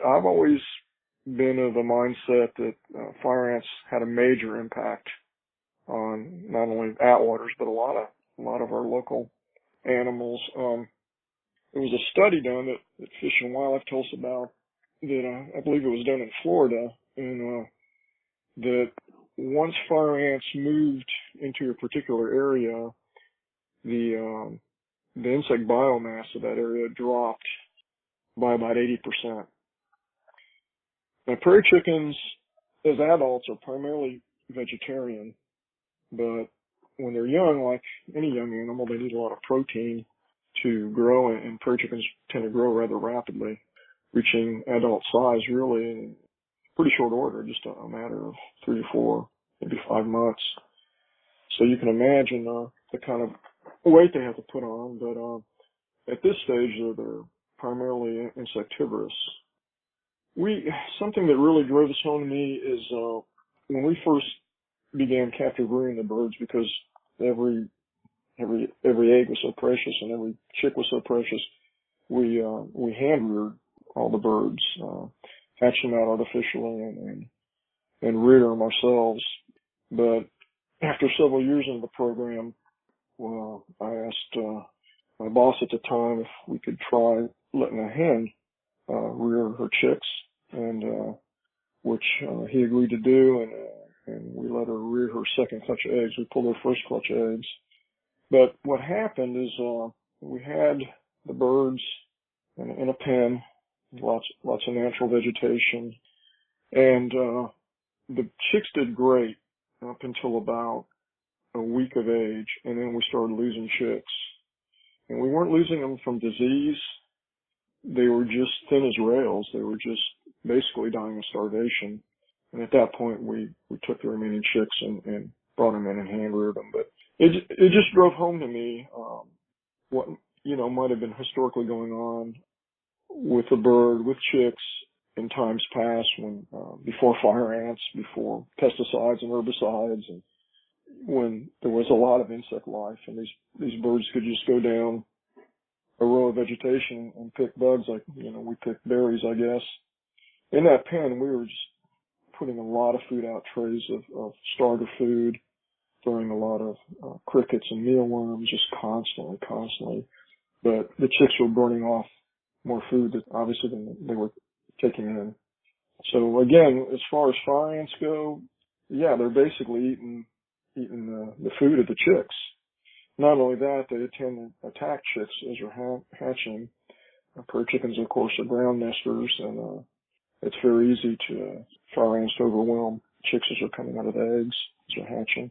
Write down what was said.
I've always been of the mindset that fire ants had a major impact on not only Attwaters but a lot of our local animals. There was a study done that Fish and Wildlife told us about that I believe it was done in Florida, and that once fire ants moved into a particular area, the insect biomass of that area dropped by about 80%. Now, prairie chickens, as adults, are primarily vegetarian, but when they're young, like any young animal, they need a lot of protein to grow, and prairie chickens tend to grow rather rapidly, reaching adult size really in pretty short order, just a matter of 3 to 4, maybe 5 months. So you can imagine the kind of weight they have to put on, but at this stage, they're primarily insectivorous. Something that really drove this home to me is when we first began captive rearing the birds, because every egg was so precious and every chick was so precious, we hand reared all the birds, hatched them out artificially and reared them ourselves. But after several years into the program, well, I asked my boss at the time if we could try letting a hen rear her chicks, and which he agreed to do, and we let her rear her second clutch of eggs. We pulled her first clutch of eggs. But what happened is we had the birds in a pen, lots of natural vegetation, and the chicks did great up until about a week of age, and then we started losing chicks. And we weren't losing them from disease. They were just thin as rails. They were just basically dying of starvation. And at that point, we took the remaining chicks and brought them in and hand reared them. But it just drove home to me what might have been historically going on with the bird, with chicks in times past, when before fire ants, before pesticides and herbicides, and when there was a lot of insect life, and these birds could just go down a row of vegetation and pick bugs, like we pick berries, I guess. In that pen, we were just putting a lot of food out, trays of starter food, throwing a lot of crickets and mealworms, just constantly. But the chicks were burning off more food obviously than they were taking in. So again, as far as fire ants go, yeah, they're basically eating the food of the chicks. Not only that, they tend to attack chicks as they're hatching. Prairie chickens, of course, are ground nesters, and it's very easy for fire ants to overwhelm chicks as they're coming out of the eggs, as they're hatching.